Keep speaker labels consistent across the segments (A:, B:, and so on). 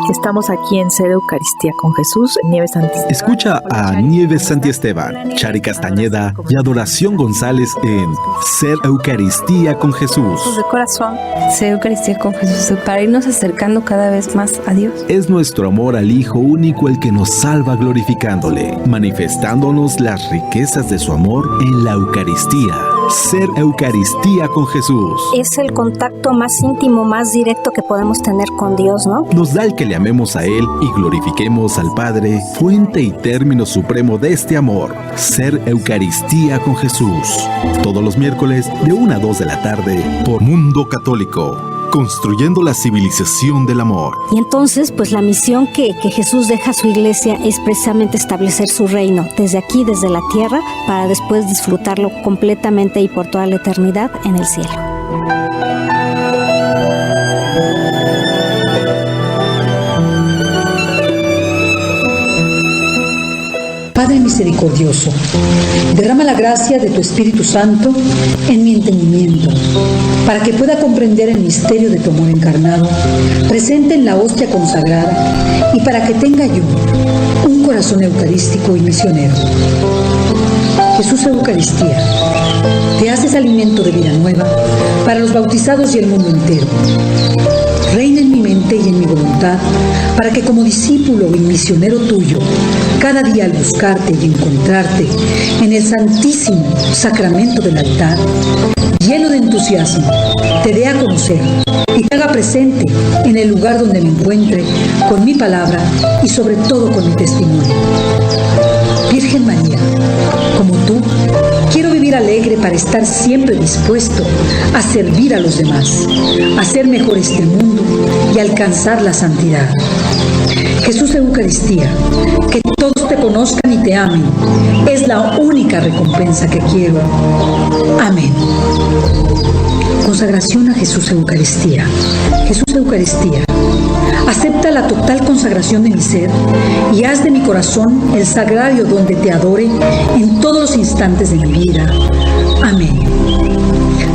A: Estamos aquí en Ser Eucaristía con Jesús, Nieves Santiesteban.
B: Escucha a Nieves Santiesteban, Chari Castañeda y Adoración González en Ser Eucaristía con Jesús.
C: De corazón, Ser Eucaristía con Jesús, para irnos acercando cada vez más a Dios.
B: Es nuestro amor al Hijo único el que nos salva glorificándole, manifestándonos las riquezas de su amor en la Eucaristía. Ser Eucaristía con Jesús.
D: Es el contacto más íntimo, más directo que podemos tener con Dios, ¿no?
B: Nos da el que le amemos a Él y glorifiquemos al Padre, fuente y término supremo de este amor. Ser Eucaristía con Jesús. Todos los miércoles de 1 a 2 de la tarde por Mundo Católico. Construyendo la civilización del amor.
D: Y entonces, pues la misión que Jesús deja a su iglesia es precisamente establecer su reino desde aquí, desde la tierra, para después disfrutarlo completamente y por toda la eternidad en el cielo.
E: Padre misericordioso, derrama la gracia de tu Espíritu Santo en mi entendimiento, para que pueda comprender el misterio de tu amor encarnado, presente en la hostia consagrada, y para que tenga yo un corazón eucarístico y misionero. Jesús Eucaristía, te haces alimento de vida nueva para los bautizados y el mundo entero. Reina en mi mente y en mi voluntad, para que como discípulo y misionero tuyo, cada día al buscarte y encontrarte en el santísimo sacramento del altar, lleno de entusiasmo, te dé a conocer y te haga presente en el lugar donde me encuentre, con mi palabra y sobre todo con mi testimonio. Virgen María, como tú, quiero vivir alegre para estar siempre dispuesto a servir a los demás, a hacer mejor este mundo y alcanzar la santidad. Jesús Eucaristía, que todos te conozcan y te amen, es la única recompensa que quiero. Amén. Consagración a Jesús Eucaristía. Jesús Eucaristía, acepta la total consagración de mi ser y haz de mi corazón el sagrario donde te adore en todos los instantes de mi vida. Amén.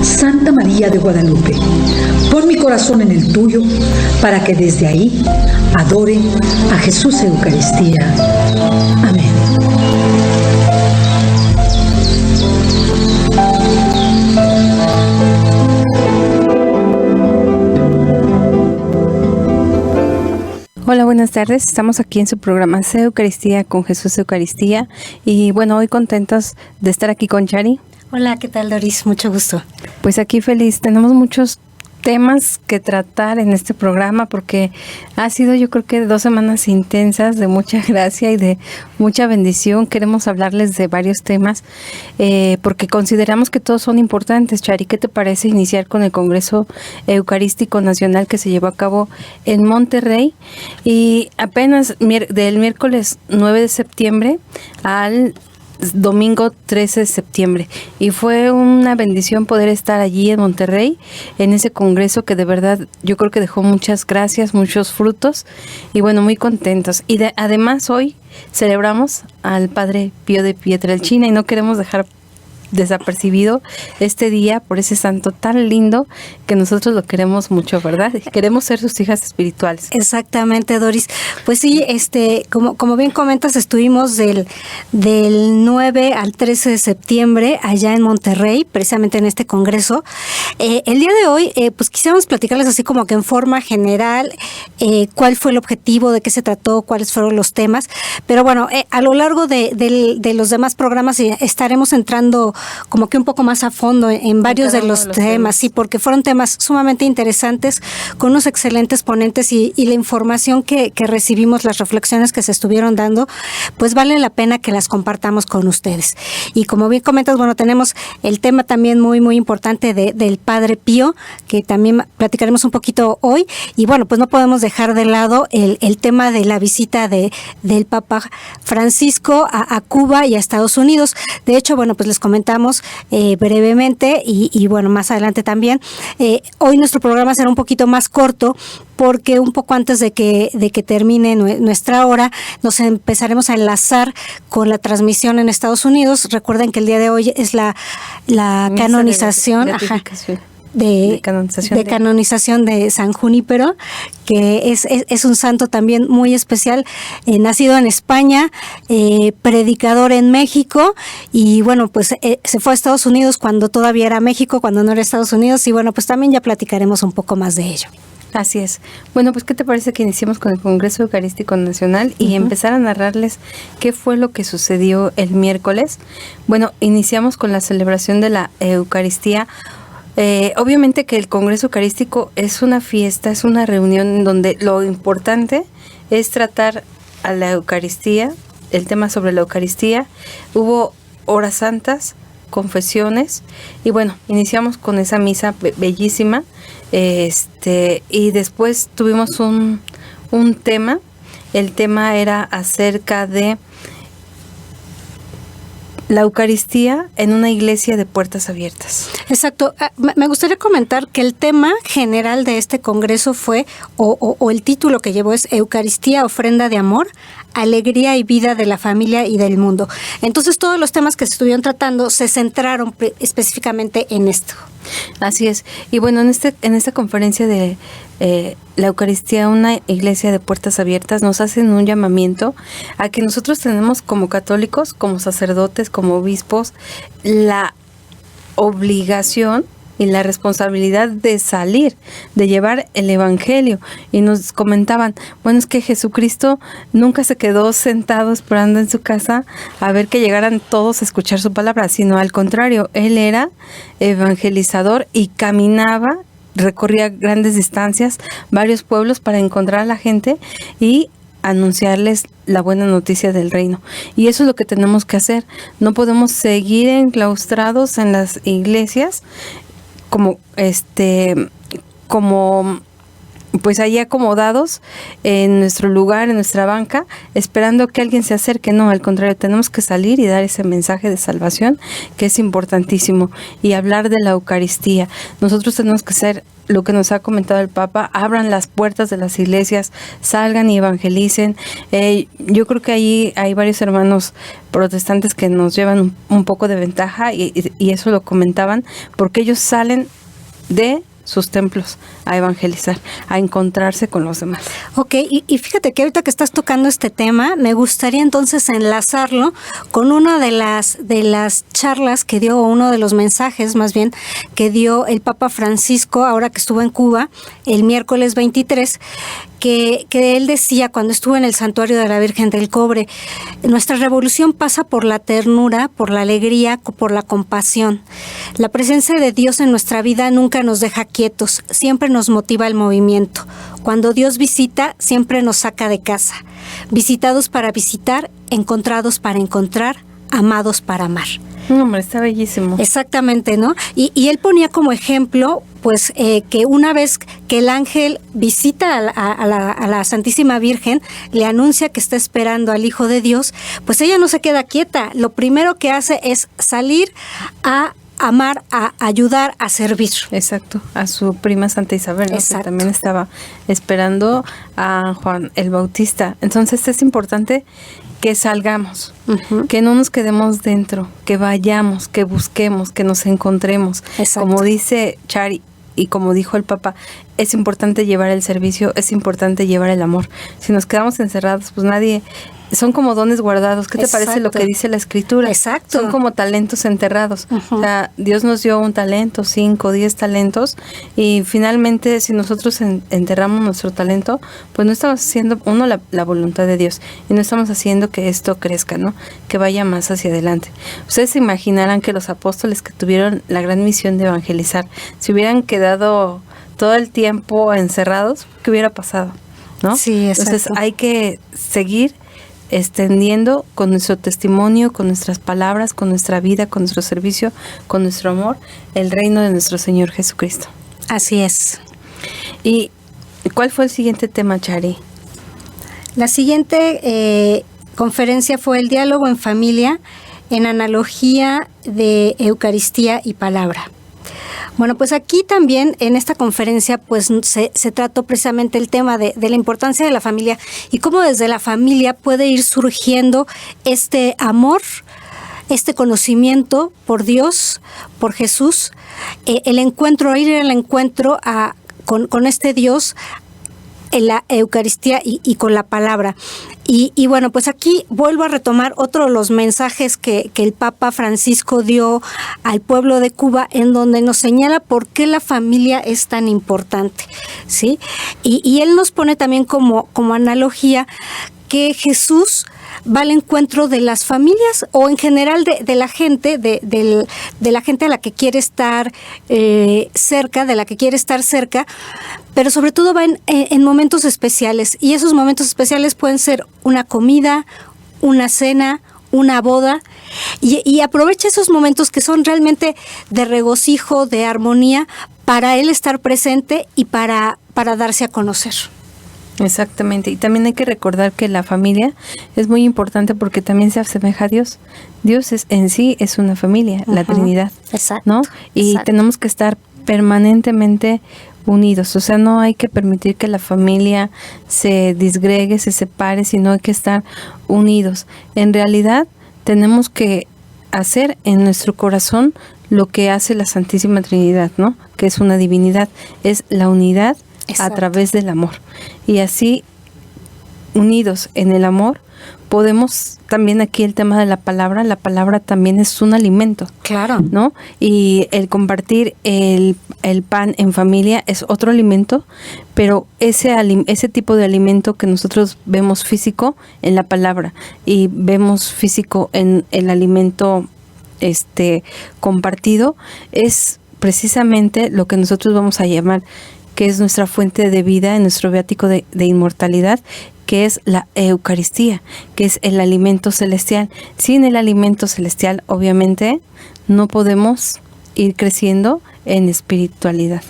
E: Santa María de Guadalupe, pon mi corazón en el tuyo para que desde ahí adore a Jesús Eucaristía. Amén.
C: Hola, buenas tardes. Estamos aquí en su programa Ser Eucaristía con Jesús Eucaristía. Y bueno, hoy contentos de estar aquí con Chari.
D: Hola, ¿qué tal, Doris? Mucho gusto.
C: Pues aquí feliz. Tenemos muchos temas que tratar en este programa porque ha sido, yo creo que 2 semanas intensas de mucha gracia y de mucha bendición. Queremos hablarles de varios temas porque consideramos que todos son importantes. Chari, ¿qué te parece iniciar con el Congreso Eucarístico Nacional que se llevó a cabo en Monterrey? Y apenas del miércoles 9 de septiembre al domingo 13 de septiembre, y fue una bendición poder estar allí en Monterrey en ese congreso que de verdad yo creo que dejó muchas gracias, muchos frutos, y bueno, muy contentos. Y además hoy celebramos al Padre Pío de Pietrelcina y no queremos dejar desapercibido este día por ese santo tan lindo que nosotros lo queremos mucho, ¿verdad? Queremos ser sus hijas espirituales.
D: Exactamente, Doris. Pues sí, como bien comentas, estuvimos del 9 al 13 de septiembre allá en Monterrey, precisamente en este congreso. El día de hoy, pues quisiéramos platicarles así como que en forma general cuál fue el objetivo, de qué se trató, cuáles fueron los temas, pero bueno, a lo largo de los demás programas estaremos entrando como que un poco más a fondo en varios de los temas, sí, porque fueron temas sumamente interesantes, con unos excelentes ponentes y la información que recibimos, las reflexiones que se estuvieron dando, pues vale la pena que las compartamos con ustedes. Y como bien comentas, bueno, tenemos el tema también muy, muy importante del Padre Pío, que también platicaremos un poquito hoy, y bueno, pues no podemos dejar de lado el tema de la visita del Papa Francisco a Cuba y a Estados Unidos. De hecho, bueno, pues les comentamos brevemente y bueno, más adelante también. Hoy nuestro programa será un poquito más corto porque un poco antes de que termine nuestra hora, nos empezaremos a enlazar con la transmisión en Estados Unidos. Recuerden que el día de hoy es la canonización
C: de canonización
D: de San Junípero, que es un santo también muy especial, nacido en España, predicador en México, y bueno, pues se fue a Estados Unidos cuando todavía era México, cuando no era Estados Unidos, y bueno, pues también ya platicaremos un poco más de ello.
C: Así es. Bueno, pues ¿qué te parece que iniciemos con el Congreso Eucarístico Nacional y empezar a narrarles qué fue lo que sucedió el miércoles? Bueno, iniciamos con la celebración de la Eucaristía. Obviamente que el Congreso Eucarístico es una fiesta, es una reunión en donde lo importante es tratar a la Eucaristía, el tema sobre la Eucaristía. Hubo horas santas, confesiones, y bueno, iniciamos con esa misa bellísima, y después tuvimos un tema. El tema era acerca de la Eucaristía en una iglesia de puertas abiertas.
D: Exacto. Me gustaría comentar que el tema general de este congreso fue, o el título que llevó es Eucaristía, ofrenda de amor, alegría y vida de la familia y del mundo. Entonces todos los temas que se estuvieron tratando se centraron específicamente en esto.
C: Así es. Y bueno, en esta conferencia de la Eucaristía, una iglesia de puertas abiertas, nos hacen un llamamiento a que nosotros tenemos como católicos, como sacerdotes, como obispos, la obligación y la responsabilidad de salir, de llevar el evangelio. Y nos comentaban, bueno, es que Jesucristo nunca se quedó sentado esperando en su casa a ver que llegaran todos a escuchar su palabra, sino al contrario, Él era evangelizador y caminaba, recorría grandes distancias, varios pueblos para encontrar a la gente y anunciarles la buena noticia del reino. Y eso es lo que tenemos que hacer. No podemos seguir enclaustrados en las iglesias como pues ahí acomodados en nuestro lugar, en nuestra banca, esperando que alguien se acerque. No, al contrario, tenemos que salir y dar ese mensaje de salvación, que es importantísimo, y hablar de la Eucaristía. Nosotros tenemos que ser lo que nos ha comentado el Papa: abran las puertas de las iglesias, salgan y evangelicen. Yo creo que ahí hay varios hermanos protestantes que nos llevan un poco de ventaja, y eso lo comentaban, porque ellos salen de sus templos a evangelizar, a encontrarse con los demás.
D: Ok, y fíjate que ahorita que estás tocando este tema, me gustaría entonces enlazarlo con una de las charlas que dio, o uno de los mensajes más bien, que dio el Papa Francisco ahora que estuvo en Cuba el miércoles 23, que él decía cuando estuvo en el santuario de la Virgen del Cobre: nuestra revolución pasa por la ternura, por la alegría, por la compasión. La presencia de Dios en nuestra vida nunca nos deja quietos, siempre nos motiva el movimiento. Cuando Dios visita, siempre nos saca de casa. Visitados para visitar, encontrados para encontrar, amados para amar.
C: Hombre, está bellísimo.
D: Exactamente, ¿no? Y él ponía como ejemplo, pues, que una vez que el ángel visita a la Santísima Virgen, le anuncia que está esperando al Hijo de Dios, pues ella no se queda quieta. Lo primero que hace es salir a amar, a ayudar, a servir.
C: Exacto, a su prima Santa Isabel, ¿no? Que también estaba esperando a Juan el Bautista. Entonces es importante que salgamos, que no nos quedemos dentro, que vayamos, que busquemos, que nos encontremos. Exacto. Como dice Chari y como dijo el Papa, es importante llevar el servicio, es importante llevar el amor. Si nos quedamos encerrados, pues nadie... Son como dones guardados. ¿Qué te parece lo que dice la Escritura?
D: Exacto.
C: Son como talentos enterrados. O sea, Dios nos dio un talento, 5, 10 talentos, y finalmente si nosotros enterramos nuestro talento, pues no estamos haciendo, la voluntad de Dios, y no estamos haciendo que esto crezca, ¿no? Que vaya más hacia adelante. Ustedes se imaginarán que los apóstoles que tuvieron la gran misión de evangelizar, si hubieran quedado todo el tiempo encerrados, ¿qué hubiera pasado? ¿No?
D: Sí, exacto.
C: Entonces hay que seguir extendiendo con nuestro testimonio, con nuestras palabras, con nuestra vida, con nuestro servicio, con nuestro amor, el reino de nuestro Señor Jesucristo.
D: Así es.
C: ¿Y cuál fue el siguiente tema, Chari?
D: La siguiente conferencia fue el diálogo en familia en analogía de Eucaristía y palabra. Bueno, pues aquí también en esta conferencia pues se trató precisamente el tema de la importancia de la familia y cómo desde la familia puede ir surgiendo este amor este conocimiento por Dios, por Jesús, el encuentro, ir al encuentro con este Dios en la Eucaristía y con la palabra. Y bueno, pues aquí vuelvo a retomar otro de los mensajes que el Papa Francisco dio al pueblo de Cuba, en donde nos señala por qué la familia es tan importante, ¿sí? Y él nos pone también como analogía que Jesús va al encuentro de las familias o en general de la gente, de la gente a la que quiere estar cerca, de la que quiere estar cerca, pero sobre todo va en momentos especiales, y esos momentos especiales pueden ser una comida, una cena, una boda, y aprovecha esos momentos que son realmente de regocijo, de armonía, para él estar presente y para darse a conocer.
C: Exactamente, y también hay que recordar que la familia es muy importante porque también se asemeja a Dios. Dios en sí es una familia, la Trinidad,
D: exacto,
C: ¿no? Y
D: exacto.
C: tenemos que estar permanentemente unidos, o sea, no hay que permitir que la familia se disgregue, se separe, sino hay que estar unidos. En realidad, tenemos que hacer en nuestro corazón lo que hace la Santísima Trinidad, ¿no? Que es una divinidad, es la unidad. Exacto. A través del amor. Y así, unidos en el amor, podemos, también aquí el tema de la palabra también es un alimento.
D: Claro.
C: ¿No? Y el compartir el pan en familia es otro alimento, pero ese tipo de alimento que nosotros vemos físico en la palabra y vemos físico en el alimento compartido, es precisamente lo que nosotros vamos a llamar, que es nuestra fuente de vida, en nuestro viático de inmortalidad, que es la Eucaristía, que es el alimento celestial. Sin el alimento celestial, obviamente, no podemos ir creciendo en espiritualidad,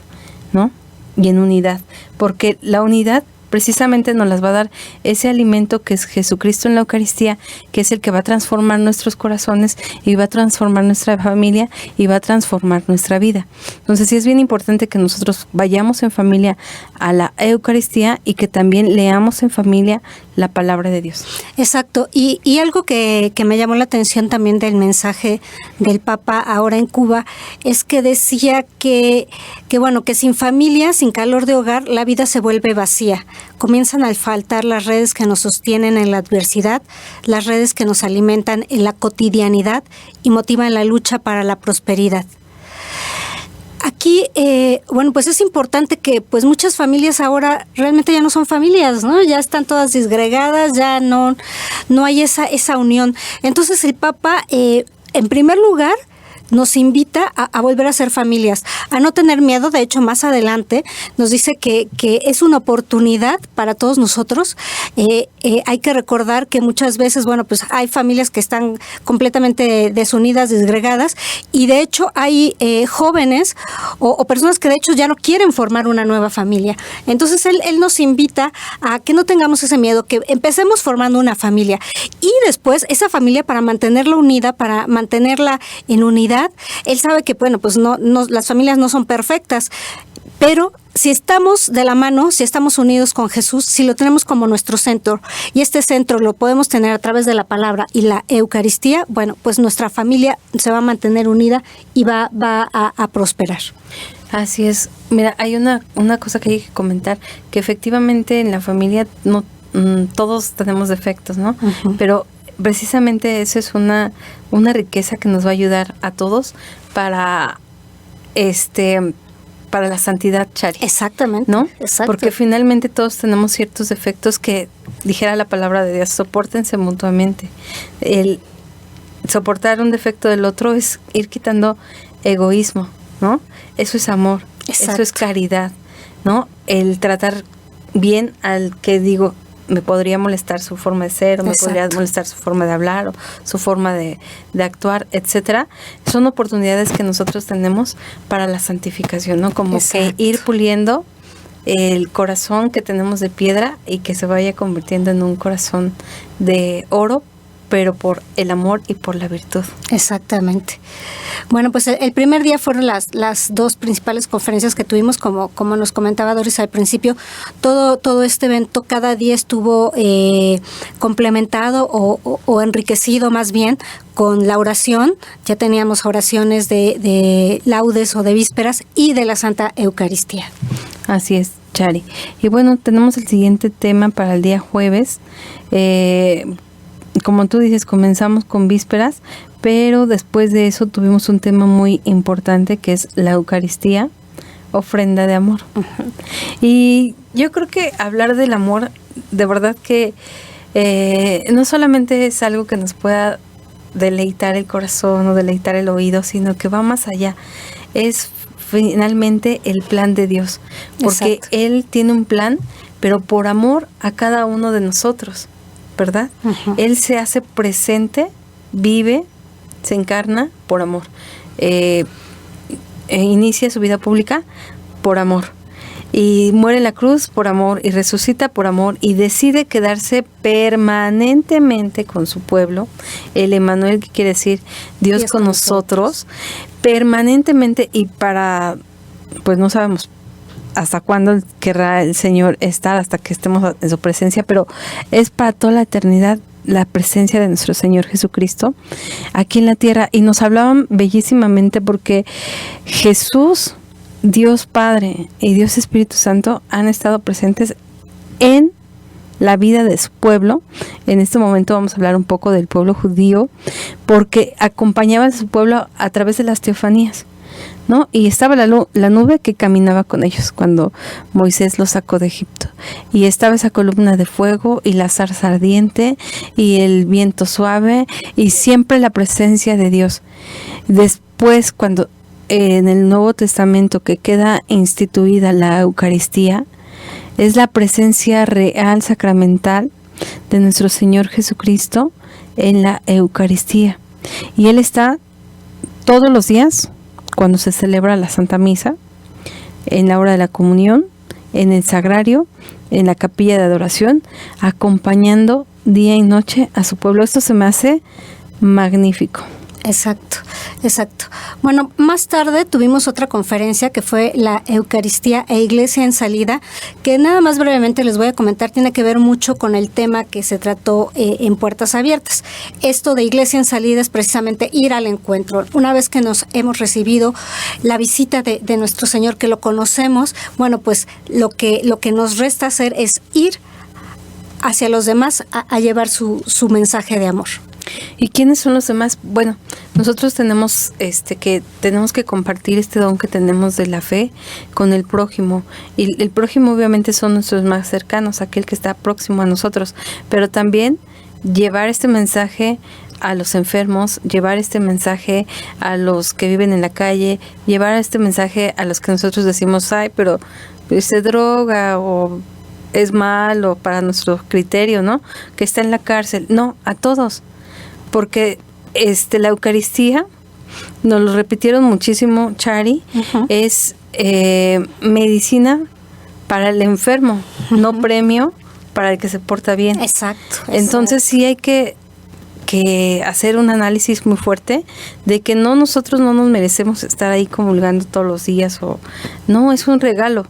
C: ¿no? Y en unidad, porque la unidad precisamente nos las va a dar ese alimento que es Jesucristo en la Eucaristía, que es el que va a transformar nuestros corazones y va a transformar nuestra familia y va a transformar nuestra vida. Entonces sí es bien importante que nosotros vayamos en familia a la Eucaristía y que también leamos en familia la palabra de Dios.
D: Exacto, y algo que me llamó la atención también del mensaje del Papa ahora en Cuba es que decía que bueno, que sin familia, sin calor de hogar, la vida se vuelve vacía. Comienzan a faltar las redes que nos sostienen en la adversidad, las redes que nos alimentan en la cotidianidad y motivan la lucha para la prosperidad. Aquí, bueno, pues es importante que pues muchas familias ahora realmente ya no son familias, ¿no? Ya están todas disgregadas, ya no hay esa unión. Entonces el Papa, en primer lugar, nos invita a volver a ser familias, a no tener miedo. De hecho, más adelante nos dice que es una oportunidad para todos nosotros. Hay que recordar que muchas veces, bueno, pues hay familias que están completamente desunidas, disgregadas, y de hecho hay jóvenes o personas que de hecho ya no quieren formar una nueva familia. Entonces él nos invita a que no tengamos ese miedo, que empecemos formando una familia y después esa familia, para mantenerla unida, para mantenerla en unidad. Él sabe que, bueno, pues no, las familias no son perfectas, pero si estamos de la mano, si estamos unidos con Jesús, si lo tenemos como nuestro centro, y este centro lo podemos tener a través de la palabra y la Eucaristía, bueno, pues nuestra familia se va a mantener unida y va a prosperar.
C: Así es. Mira, hay una cosa que hay que comentar, que efectivamente en la familia no todos tenemos defectos, ¿no? Uh-huh. Pero precisamente eso es una riqueza que nos va a ayudar a todos para la santidad, Chari.
D: Exactamente.
C: ¿No?
D: Exacto.
C: Porque finalmente todos tenemos ciertos defectos que, dijera la palabra de Dios, sopórtense mutuamente. El soportar un defecto del otro es ir quitando egoísmo, ¿no? Eso es amor. Exacto. Eso es caridad, ¿no? El tratar bien al que digo, me podría molestar su forma de ser, o me podría molestar su forma de hablar, o su forma de actuar, etcétera. Son oportunidades que nosotros tenemos para la santificación, ¿no? Como que ir puliendo el corazón que tenemos de piedra y que se vaya convirtiendo en un corazón de oro pero por el amor y por la virtud.
D: Exactamente. Bueno, pues el primer día fueron las dos principales conferencias que tuvimos, como nos comentaba Doris al principio. Todo este evento cada día estuvo complementado o enriquecido más bien con la oración. Ya teníamos oraciones de laudes o de vísperas y de la Santa Eucaristía.
C: Así es, Chari. Y bueno, tenemos el siguiente tema para el día jueves. Como tú dices, comenzamos con vísperas, pero después de eso tuvimos un tema muy importante que es la Eucaristía, ofrenda de amor. Uh-huh. Y yo creo que hablar del amor, de verdad que no solamente es algo que nos pueda deleitar el corazón o deleitar el oído, sino que va más allá. Es finalmente el plan de Dios, porque Exacto. Él tiene un plan, pero por amor a cada uno de nosotros, ¿verdad? Uh-huh. Él se hace presente, vive, se encarna por amor. Inicia su vida pública por amor. Y muere en la cruz por amor, y resucita por amor, y decide quedarse permanentemente con su pueblo. El Emmanuel, que quiere decir Dios con nosotros, permanentemente, y para, pues no sabemos hasta cuándo querrá el Señor estar, hasta que estemos en su presencia, pero es para toda la eternidad la presencia de nuestro Señor Jesucristo aquí en la tierra. Y nos hablaban bellísimamente porque Jesús, Dios Padre y Dios Espíritu Santo han estado presentes en la vida de su pueblo. En este momento vamos a hablar un poco del pueblo judío, porque acompañaba a su pueblo a través de las teofanías, ¿no? Y estaba la nube que caminaba con ellos cuando Moisés los sacó de Egipto, y estaba esa columna de fuego y la zarza ardiente y el viento suave, y siempre la presencia de Dios. Después, cuando en el Nuevo Testamento que queda instituida la Eucaristía, es la presencia real, sacramental de nuestro Señor Jesucristo en la Eucaristía. Y Él está todos los días, cuando se celebra la Santa Misa, en la hora de la comunión, en el sagrario, en la capilla de adoración, acompañando día y noche a su pueblo. Esto se me hace magnífico.
D: Exacto. Bueno, más tarde tuvimos otra conferencia que fue la Eucaristía e Iglesia en Salida, que nada más brevemente les voy a comentar, tiene que ver mucho con el tema que se trató en Puertas Abiertas. Esto de Iglesia en Salida es precisamente ir al encuentro. Una vez que nos hemos recibido la visita de nuestro Señor, que lo conocemos, bueno, pues lo que nos resta hacer es ir hacia los demás a llevar su mensaje de amor.
C: ¿Y quiénes son los demás? Bueno, nosotros tenemos que compartir este don que tenemos de la fe con el prójimo. Y el prójimo obviamente son nuestros más cercanos, aquel que está próximo a nosotros, pero también llevar este mensaje a los enfermos, llevar este mensaje a los que viven en la calle, llevar este mensaje a los que nosotros decimos, ay, pero se droga o es malo para nuestro criterio, ¿no? Que está en la cárcel. No, a todos. Porque la Eucaristía, nos lo repitieron muchísimo, Chari, uh-huh. Es medicina para el enfermo, uh-huh. No premio para el que se porta bien.
D: Exacto.
C: Entonces sí hay que hacer un análisis muy fuerte de que nosotros no nos merecemos estar ahí comulgando todos los días, o no, es un regalo,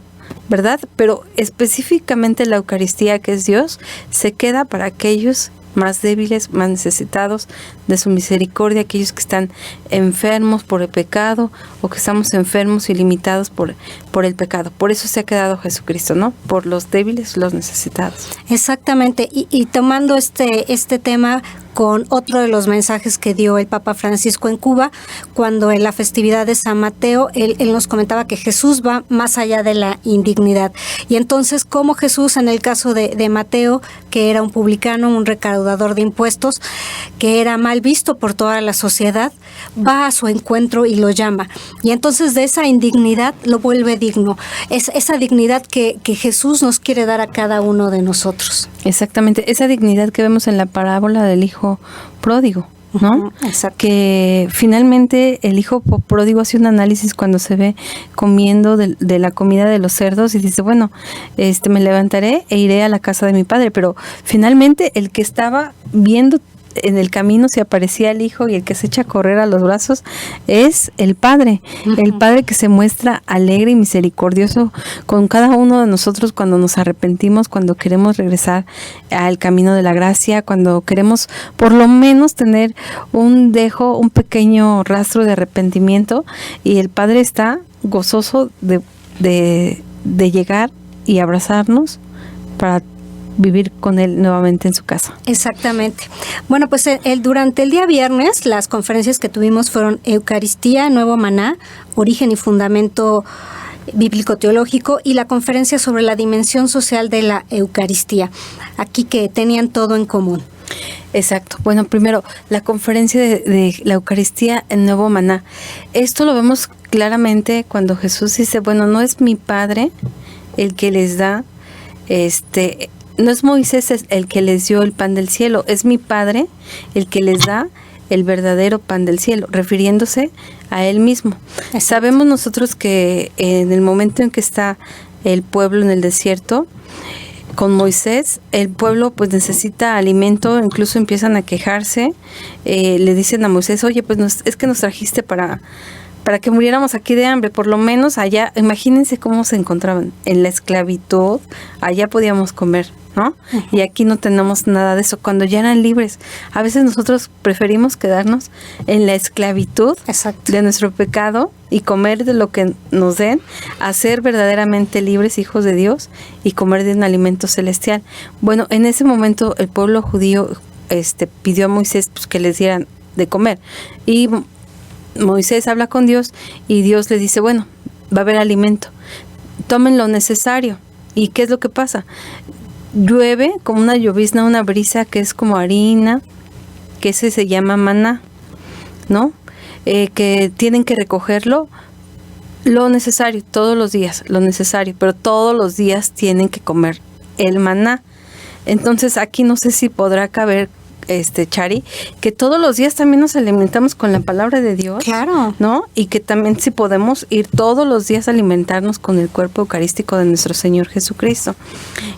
C: ¿verdad? Pero específicamente la Eucaristía, que es Dios, se queda para aquellos más débiles, más necesitados de su misericordia, aquellos que están enfermos por el pecado, o que estamos enfermos y limitados por el pecado. Por eso se ha quedado Jesucristo, ¿no? Por los débiles, los necesitados.
D: Exactamente. Y tomando este tema con otro de los mensajes que dio el Papa Francisco en Cuba, cuando en la festividad de San Mateo, él nos comentaba que Jesús va más allá de la indignidad. Y entonces, como Jesús, en el caso de Mateo, que era un publicano, un recaudador de impuestos, que era mal visto por toda la sociedad, va a su encuentro y lo llama. Y entonces de esa indignidad lo vuelve digno. Es esa dignidad que Jesús nos quiere dar a cada uno de nosotros.
C: Exactamente, esa dignidad que vemos en la parábola del hijo pródigo, ¿no?
D: Uh-huh, exacto.
C: Que finalmente el hijo pródigo hace un análisis cuando se ve comiendo de la comida de los cerdos y dice, bueno, me levantaré e iré a la casa de mi padre, pero finalmente el que estaba viendo en el camino se aparecía el Hijo y el que se echa a correr a los brazos es el Padre. El Padre que se muestra alegre y misericordioso con cada uno de nosotros cuando nos arrepentimos, cuando queremos regresar al camino de la gracia, cuando queremos por lo menos tener un pequeño rastro de arrepentimiento, y el Padre está gozoso de llegar y abrazarnos para vivir con Él nuevamente en su casa.
D: Exactamente. Bueno, pues durante el día viernes las conferencias que tuvimos fueron Eucaristía, Nuevo Maná, Origen y Fundamento Bíblico-Teológico, y la conferencia sobre la dimensión social de la Eucaristía. Aquí que tenían todo en común.
C: Exacto. Bueno, primero, la conferencia de la Eucaristía en Nuevo Maná. Esto lo vemos claramente cuando Jesús dice, bueno, no es mi Padre el que les da, no es Moisés el que les dio el pan del cielo, es mi Padre el que les da el verdadero pan del cielo, refiriéndose a Él mismo. Exacto. Sabemos nosotros que en el momento en que está el pueblo en el desierto, con Moisés, el pueblo pues necesita alimento, incluso empiezan a quejarse, le dicen a Moisés, oye, pues es que nos trajiste para que muriéramos aquí de hambre, por lo menos allá, imagínense cómo se encontraban, en la esclavitud, allá podíamos comer, ¿no? Uh-huh. Y aquí no tenemos nada de eso, cuando ya eran libres. A veces nosotros preferimos quedarnos en la esclavitud Exacto. de nuestro pecado y comer de lo que nos den, a ser verdaderamente libres, hijos de Dios, y comer de un alimento celestial. Bueno, en ese momento el pueblo judío pidió a Moisés pues, que les dieran de comer, y Moisés habla con Dios y Dios le dice, bueno, va a haber alimento, tomen lo necesario. ¿Y qué es lo que pasa? Llueve como una llovizna, una brisa que es como harina, que ese se llama maná, ¿no? Que tienen que recogerlo, lo necesario, todos los días, lo necesario, pero todos los días tienen que comer el maná. Entonces aquí no sé si podrá caber Chari, que todos los días también nos alimentamos con la palabra de Dios. Claro. ¿No? Y que también si podemos ir todos los días a alimentarnos con el cuerpo eucarístico de nuestro Señor Jesucristo.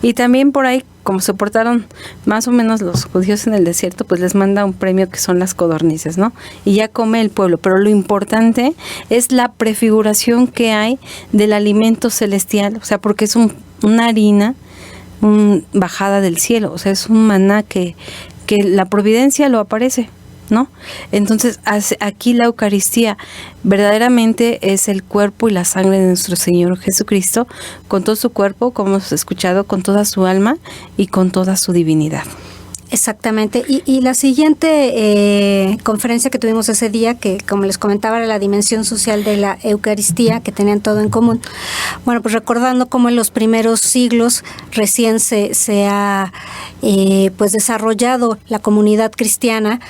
C: Y también por ahí, como se portaron más o menos los judíos en el desierto, pues les manda un premio que son las codornices, ¿no? Y ya come el pueblo. Pero lo importante es la prefiguración que hay del alimento celestial, o sea, porque es una harina bajada del cielo, o sea, es un maná que la providencia lo aparece, ¿no? Entonces, aquí la Eucaristía verdaderamente es el cuerpo y la sangre de nuestro Señor Jesucristo, con todo su cuerpo, como hemos escuchado, con toda su alma y con toda su divinidad.
D: Exactamente. Y la siguiente conferencia que tuvimos ese día, que como les comentaba, era la dimensión social de la Eucaristía, que tenían todo en común. Bueno, pues recordando cómo en los primeros siglos recién se ha pues desarrollado la comunidad cristiana,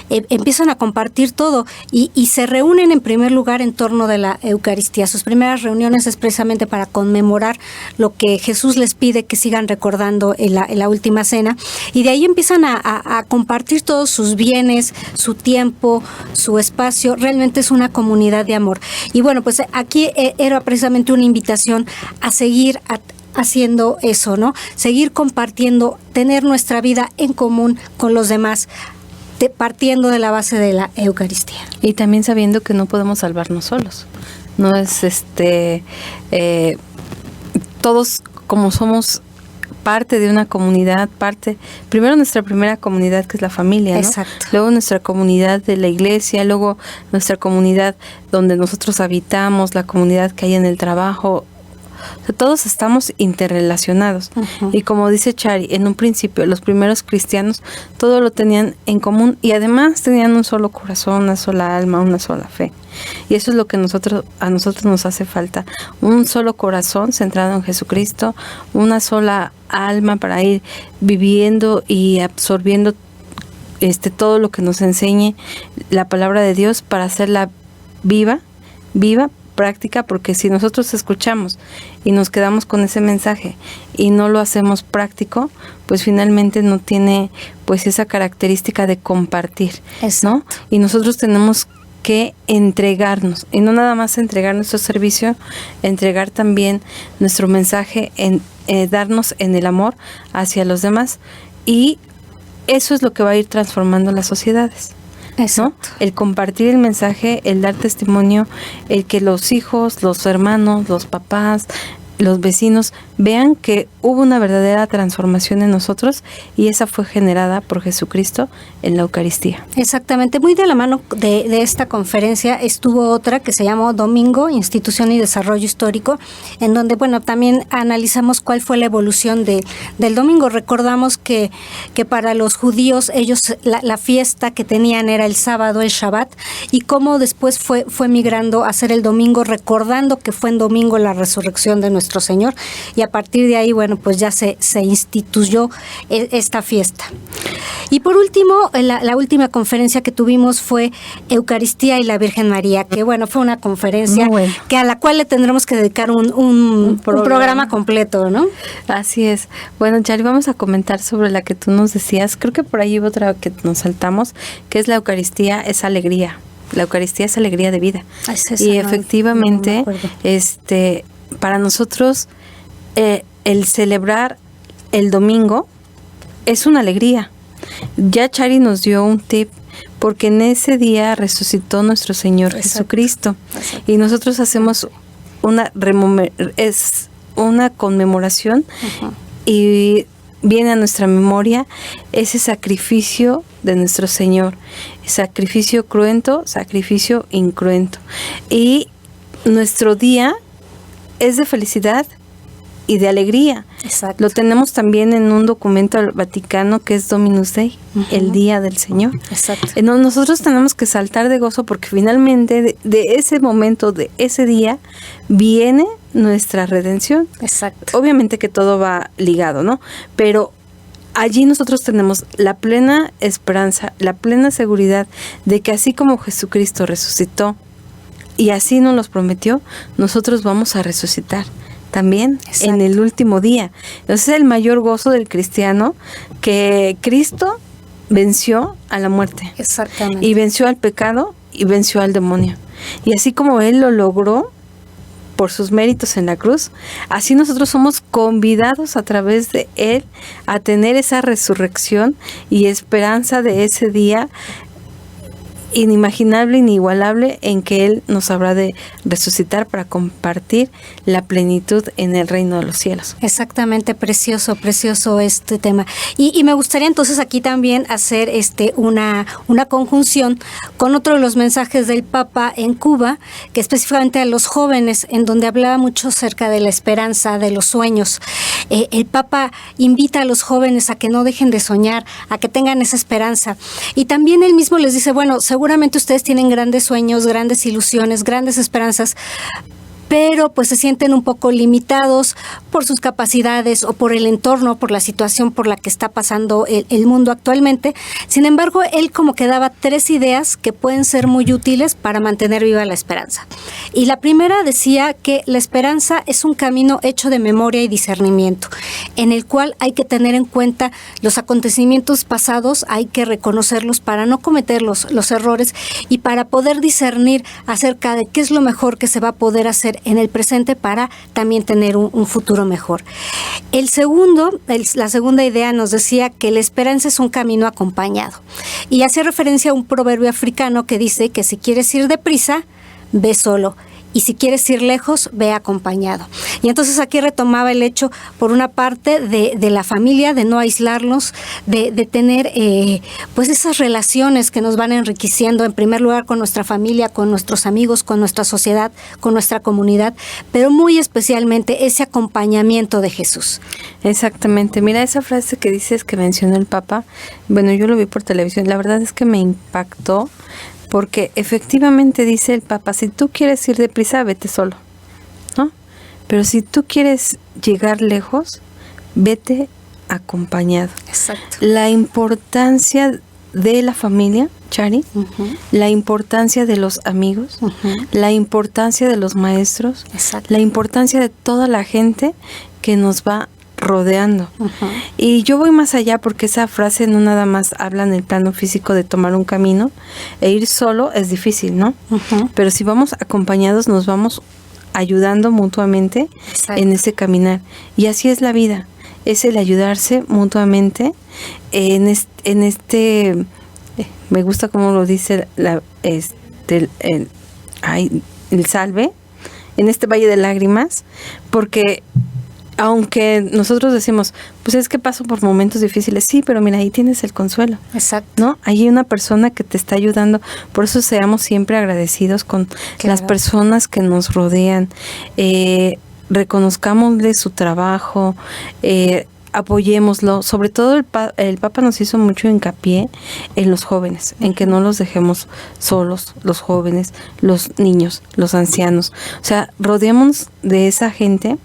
D: empiezan a compartir todo y se reúnen en primer lugar en torno de la Eucaristía. Sus primeras reuniones es precisamente para conmemorar lo que Jesús les pide que sigan recordando en la última cena, y de ahí empiezan a compartir todos sus bienes, su tiempo, su espacio. Realmente es una comunidad de amor. Y bueno, pues aquí era precisamente una invitación a seguir haciendo eso, ¿no? Seguir compartiendo, tener nuestra vida en común con los demás, partiendo de la base de la Eucaristía.
C: Y también sabiendo que no podemos salvarnos solos. No es todos como somos parte de una comunidad, primero nuestra primera comunidad, que es la familia, ¿no? Exacto. Luego nuestra comunidad de la iglesia, luego nuestra comunidad donde nosotros habitamos, la comunidad que hay en el trabajo. O sea, todos estamos interrelacionados. Uh-huh. Y como dice Chari, en un principio los primeros cristianos todo lo tenían en común, y además tenían un solo corazón, una sola alma, una sola fe. Y eso es lo que a nosotros nos hace falta, un solo corazón centrado en Jesucristo, una sola alma para ir viviendo y absorbiendo todo lo que nos enseñe la palabra de Dios, para hacerla viva, práctica, porque si nosotros escuchamos y nos quedamos con ese mensaje y no lo hacemos práctico, pues finalmente no tiene pues esa característica de compartir, ¿no? Y nosotros tenemos que entregarnos, y no nada más entregar nuestro servicio, entregar también nuestro mensaje, darnos en el amor hacia los demás, y eso es lo que va a ir transformando las sociedades.
D: Exacto.
C: ¿No? El compartir el mensaje, el dar testimonio, el que los hijos, los hermanos, los papás, los vecinos vean que hubo una verdadera transformación en nosotros, y esa fue generada por Jesucristo en la Eucaristía.
D: Exactamente, muy de la mano de esta conferencia estuvo otra que se llamó Domingo, Institución y Desarrollo Histórico, en donde, bueno, también analizamos cuál fue la evolución del domingo. Recordamos que para los judíos, ellos la fiesta que tenían era el sábado, el Shabbat, y cómo después fue migrando a ser el domingo, recordando que fue en domingo la resurrección de nuestro Señor, y a partir de ahí, bueno, pues ya se instituyó esta fiesta. Y por último, la última conferencia que tuvimos fue Eucaristía y la Virgen María, que bueno, fue una conferencia que a la cual le tendremos que dedicar un programa completo, ¿no?
C: Así es. Bueno, Chari, vamos a comentar sobre la que tú nos decías. Creo que por ahí hubo otra que nos saltamos, que es la Eucaristía, es alegría. La Eucaristía es alegría de vida. Y efectivamente, para nosotros, el celebrar el domingo es una alegría. Ya Chari nos dio un tip, porque en ese día resucitó nuestro Señor Jesucristo. Y nosotros hacemos una conmemoración, y viene a nuestra memoria ese sacrificio de nuestro Señor, sacrificio cruento, sacrificio incruento. Y nuestro día es de felicidad y de alegría.
D: Exacto.
C: Lo tenemos también en un documento del Vaticano que es Dominus Dei, el Día del Señor.
D: Exacto.
C: Nosotros tenemos que saltar de gozo, porque finalmente de ese momento, de ese día, viene nuestra redención.
D: Exacto.
C: Obviamente que todo va ligado, ¿no? Pero allí nosotros tenemos la plena esperanza, la plena seguridad de que así como Jesucristo resucitó y así nos los prometió, nosotros vamos a resucitar también. Exacto. En el último día. Entonces es el mayor gozo del cristiano, que Cristo venció a la muerte.
D: Exactamente.
C: Y venció al pecado y venció al demonio. Y así como Él lo logró por sus méritos en la cruz, así nosotros somos convidados a través de Él a tener esa resurrección y esperanza de ese día inimaginable, inigualable, en que Él nos habrá de resucitar para compartir la plenitud en el reino de los cielos.
D: Exactamente, precioso este tema. Y me gustaría entonces aquí también hacer una conjunción con otro de los mensajes del Papa en Cuba, que específicamente a los jóvenes, en donde hablaba mucho acerca de la esperanza, de los sueños. El Papa invita a los jóvenes a que no dejen de soñar, a que tengan esa esperanza. Y también él mismo les dice, bueno, seguramente ustedes tienen grandes sueños, grandes ilusiones, grandes esperanzas, pero pues se sienten un poco limitados por sus capacidades o por el entorno, por la situación por la que está pasando el mundo actualmente. Sin embargo, él como que daba 3 ideas que pueden ser muy útiles para mantener viva la esperanza. Y la primera decía que la esperanza es un camino hecho de memoria y discernimiento, en el cual hay que tener en cuenta los acontecimientos pasados, hay que reconocerlos para no cometer los errores y para poder discernir acerca de qué es lo mejor que se va a poder hacer en el presente para también tener un futuro mejor. La segunda idea nos decía que la esperanza es un camino acompañado, y hace referencia a un proverbio africano que dice que si quieres ir deprisa, ve solo, y si quieres ir lejos, ve acompañado. Y entonces aquí retomaba el hecho, por una parte, de la familia, de no aislarnos, de tener pues esas relaciones que nos van enriqueciendo, en primer lugar con nuestra familia, con nuestros amigos, con nuestra sociedad, con nuestra comunidad, pero muy especialmente ese acompañamiento de Jesús.
C: Exactamente. Mira, esa frase que dices que mencionó el Papa, bueno, yo lo vi por televisión, la verdad es que me impactó, porque efectivamente dice el Papa, si tú quieres ir deprisa, vete solo, ¿no? Pero si tú quieres llegar lejos, vete acompañado.
D: Exacto.
C: La importancia de la familia, Chari, la importancia de los amigos, la importancia de los maestros, la importancia de toda la gente que nos va rodeando. Y yo voy más allá, porque esa frase no nada más habla en el plano físico de tomar un camino, e ir solo es difícil, ¿no? Pero si vamos acompañados, nos vamos ayudando mutuamente en ese caminar. Y así es la vida. es el ayudarse mutuamente en este me gusta como lo dice el Salve, en este valle de lágrimas, porque aunque nosotros decimos, pues es que paso por momentos difíciles, sí, pero mira, ahí tienes el consuelo.
D: Exacto.
C: ¿No? Ahí hay una persona que te está ayudando. Por eso seamos siempre agradecidos con las personas que nos rodean. Reconozcámosle su trabajo, apoyémoslo. Sobre todo el Papa nos hizo mucho hincapié en los jóvenes, en que no los dejemos solos, los jóvenes, los niños, los ancianos. O sea, rodeémonos de esa gente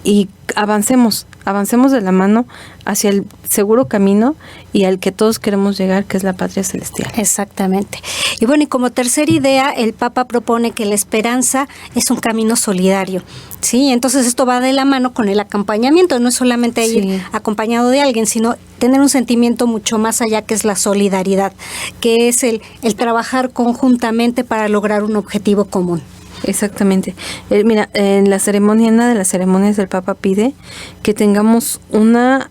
C: y avancemos de la mano hacia el seguro camino y al que todos queremos llegar, que es la patria celestial.
D: Exactamente. Y bueno, y como tercera idea, el Papa propone que la esperanza es un camino solidario, ¿sí? Entonces esto va de la mano con el acompañamiento, no es solamente ir acompañado de alguien, sino tener un sentimiento mucho más allá, que es la solidaridad, que es el trabajar conjuntamente para lograr un objetivo común.
C: Exactamente. Mira, en la ceremonia, en una de las ceremonias, el Papa pide que tengamos una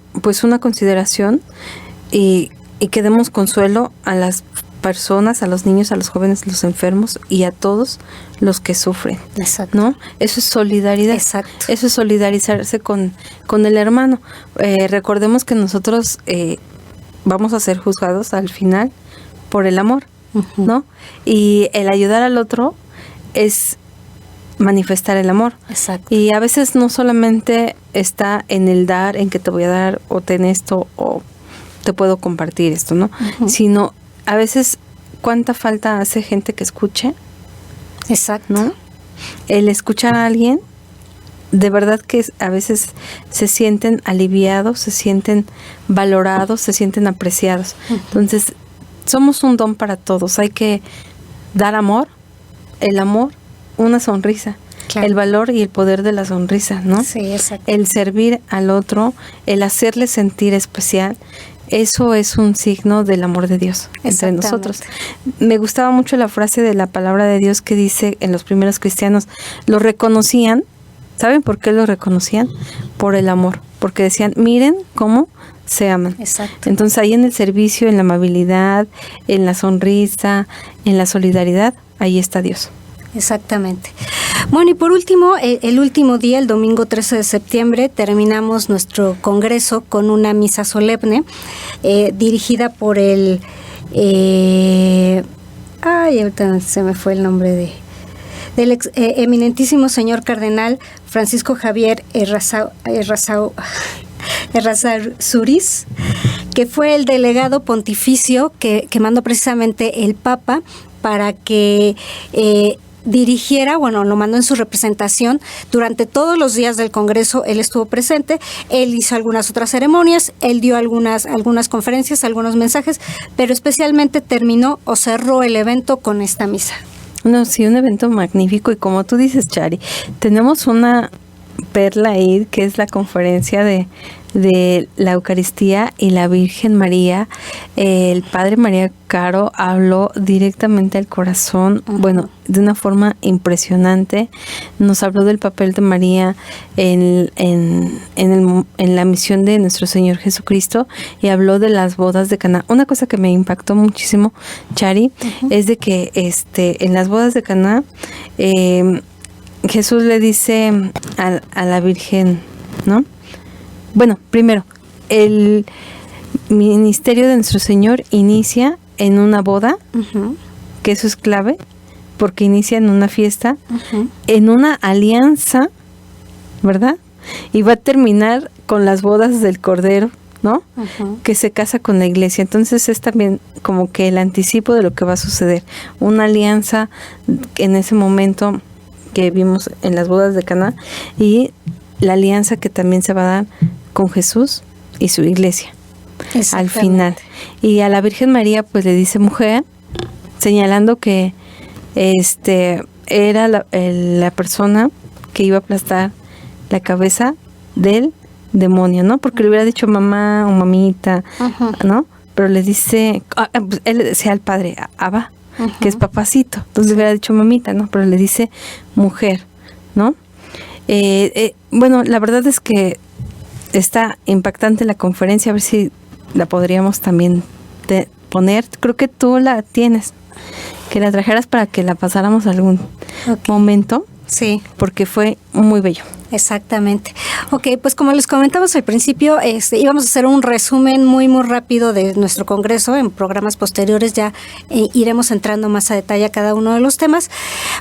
C: consideración y que demos consuelo a las personas, a los niños, a los jóvenes, los enfermos y a todos los que sufren.
D: Exacto.
C: ¿No? Eso es solidaridad.
D: Exacto.
C: Eso es solidarizarse con el hermano. Recordemos que nosotros vamos a ser juzgados al final por el amor, ¿no? Y el ayudar al otro es manifestar el amor.
D: Exacto.
C: Y a veces no solamente está en el dar, en que te voy a dar, o ten esto, o te puedo compartir esto, ¿no? Sino a veces cuánta falta hace gente que escuche.
D: Exacto.
C: ¿No? El escuchar a alguien, de verdad que a veces se sienten aliviados, se sienten valorados, se sienten apreciados. Entonces, somos un don para todos. Hay que dar amor, el amor, una sonrisa, el valor y el poder de la sonrisa, ¿no?
D: Sí, exacto.
C: El servir al otro, el hacerle sentir especial, eso es un signo del amor de Dios entre nosotros. Me gustaba mucho la frase de la palabra de Dios que dice en los primeros cristianos, lo reconocían. ¿Saben por qué lo reconocían? Por el amor, porque decían, miren cómo se aman.
D: Exacto.
C: Entonces ahí en el servicio, en la amabilidad, en la sonrisa, en la solidaridad, ahí está Dios.
D: Exactamente. Bueno, y por último, el último día, el domingo 13 de septiembre, terminamos nuestro congreso con una misa solemne dirigida por el... ahorita se me fue el nombre del eminentísimo señor cardenal Francisco Javier Errázuriz, que fue el delegado pontificio que mandó precisamente el Papa para que dirigiera, lo mandó en su representación durante todos los días del Congreso. Él estuvo presente, él hizo algunas otras ceremonias, él dio algunas conferencias, algunos mensajes, pero especialmente terminó o cerró el evento con esta misa.
C: No, sí, un evento magnífico, y como tú dices, Chari, tenemos una perla ahí que es la conferencia de la Eucaristía y la Virgen María. El Padre María Caro habló directamente al corazón, de una forma impresionante. Nos habló del papel de María en la misión de nuestro Señor Jesucristo, y habló de las bodas de Caná. Una cosa que me impactó muchísimo, Chari, es de que en las bodas de Caná Jesús le dice a la Virgen, ¿no? Bueno, primero, el ministerio de nuestro Señor inicia en una boda, que eso es clave, porque inicia en una fiesta, en una alianza, ¿verdad? Y va a terminar con las bodas del Cordero, ¿no? Que se casa con la iglesia. Entonces es también como que el anticipo de lo que va a suceder. Una alianza en ese momento que vimos en las bodas de Caná, y la alianza que también se va a dar con Jesús y su iglesia al final. Y a la Virgen María pues le dice mujer, señalando que era la persona que iba a aplastar la cabeza del demonio, ¿no? Porque le hubiera dicho mamá o mamita, ¿no? Pero le dice, él le decía al padre, Abba, que es papacito. Entonces le hubiera dicho mamita, ¿no? Pero le dice mujer, ¿no? La verdad es que está impactante la conferencia, a ver si la podríamos también poner. Creo que tú la tienes, que la trajeras para que la pasáramos algún momento.
D: Sí.
C: Porque fue muy bello.
D: Exactamente. Ok, pues como les comentamos al principio, íbamos a hacer un resumen muy rápido de nuestro congreso. En programas posteriores ya iremos entrando más a detalle a cada uno de los temas,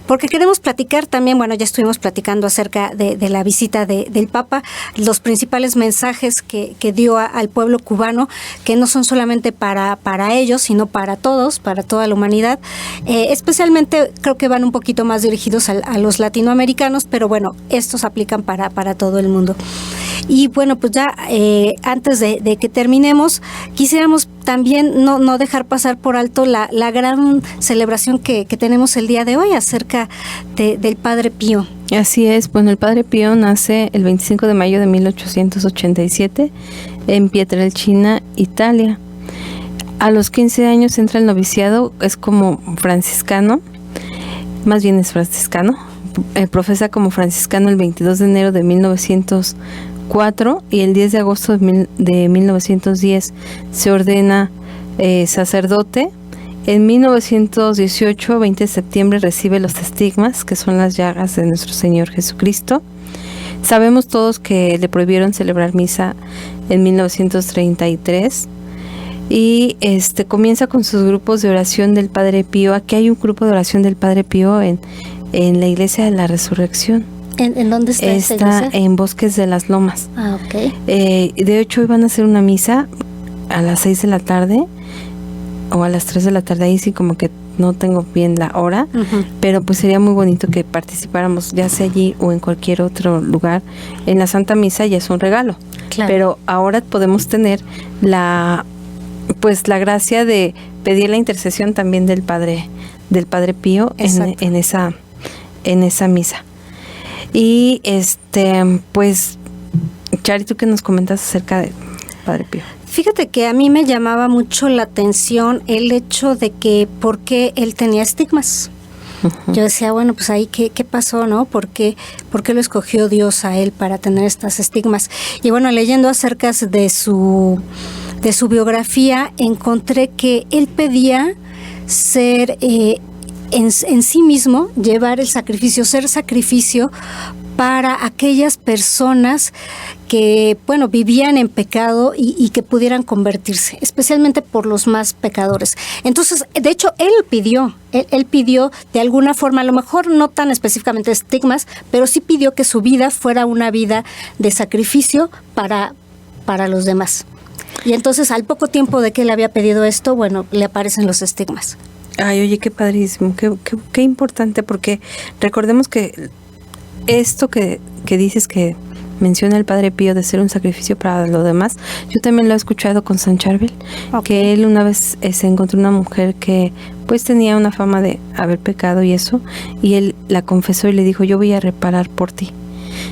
D: porque queremos platicar también, bueno, ya estuvimos platicando acerca de la visita del Papa, los principales mensajes que dio al pueblo cubano, que no son solamente para ellos, sino para todos, para toda la humanidad. Especialmente creo que van un poquito más dirigidos a los latinoamericanos, pero bueno, estos aplican para todo el mundo. Y bueno, pues ya antes de que terminemos, quisiéramos también no dejar pasar por alto la gran celebración que tenemos el día de hoy acerca del Padre Pío.
C: Así es, bueno, el Padre Pío nace el 25 de mayo de 1887 en Pietrelcina, Italia. A los 15 años entra el noviciado, es como franciscano, más bien es franciscano. Profesa como franciscano el 22 de enero de 1904 y el 10 de agosto de 1910 se ordena sacerdote. En 1918, 20 de septiembre, recibe los estigmas, que son las llagas de nuestro Señor Jesucristo. Sabemos todos que le prohibieron celebrar misa en 1933 y comienza con sus grupos de oración del Padre Pío. Aquí hay un grupo de oración del Padre Pío en la Iglesia de la Resurrección.
D: ¿En dónde está esta iglesia?
C: Está en Bosques de las Lomas.
D: Ah, ok.
C: De hecho, hoy van a hacer una misa a las 6 de la tarde o a las 3 de la tarde. Ahí sí como que no tengo bien la hora, pero pues sería muy bonito que participáramos, ya sea allí o en cualquier otro lugar. En la Santa Misa ya es un regalo. Claro. Pero ahora podemos tener la gracia de pedir la intercesión también del Padre Pío en esa misa. Y pues Chari, ¿tú qué nos comentas acerca del Padre Pío?
D: Fíjate que a mí me llamaba mucho la atención el hecho de que por qué él tenía estigmas. Yo decía, bueno, pues ahí qué pasó, ¿no? ¿Por qué lo escogió Dios a él para tener estas estigmas? Y bueno, leyendo acerca de su biografía, encontré que él pedía ser en sí mismo, llevar el sacrificio, ser sacrificio para aquellas personas que, bueno, vivían en pecado y que pudieran convertirse, especialmente por los más pecadores. Entonces, de hecho, él pidió de alguna forma, a lo mejor no tan específicamente estigmas, pero sí pidió que su vida fuera una vida de sacrificio para los demás. Y entonces, al poco tiempo de que él había pedido esto, bueno, le aparecen los estigmas.
C: Ay, oye, qué padrísimo, qué importante, porque recordemos que esto que dices que menciona el Padre Pío de ser un sacrificio para los demás, yo también lo he escuchado con San Charbel, que él una vez se encontró una mujer que pues tenía una fama de haber pecado y eso, y él la confesó y le dijo, yo voy a reparar por ti.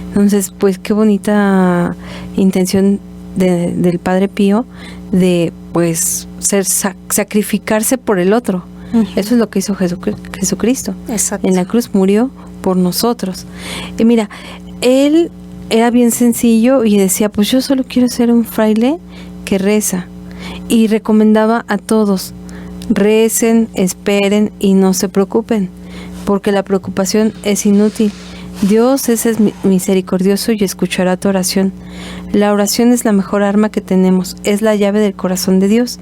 C: Entonces, pues qué bonita intención del Padre Pío de pues sacrificarse por el otro. Eso es lo que hizo Jesucristo.
D: Exacto.
C: En la cruz murió por nosotros. Y mira, él era bien sencillo y decía, pues yo solo quiero ser un fraile que reza. Y recomendaba a todos, recen, esperen y no se preocupen, porque la preocupación es inútil. Dios es misericordioso y escuchará tu oración. La oración es la mejor arma que tenemos, es la llave del corazón de Dios.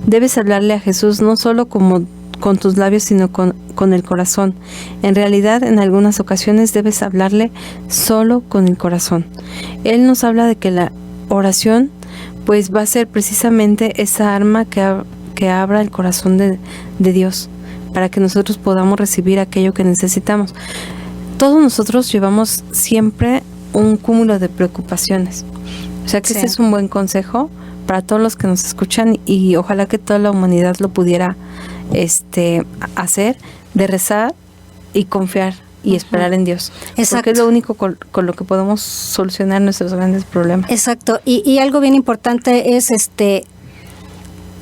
C: Debes hablarle a Jesús no solo con tus labios, sino con el corazón. En realidad, en algunas ocasiones debes hablarle solo con el corazón. Él nos habla de que la oración pues va a ser precisamente esa arma que abra el corazón de Dios, para que nosotros podamos recibir aquello que necesitamos. Todos nosotros llevamos siempre un cúmulo de preocupaciones. O sea que Este es un buen consejo para todos los que nos escuchan, y ojalá que toda la humanidad lo pudiera hacer, de rezar y confiar y esperar en Dios. Exacto. Porque es lo único con lo que podemos solucionar nuestros grandes problemas.
D: Exacto. Y algo bien importante es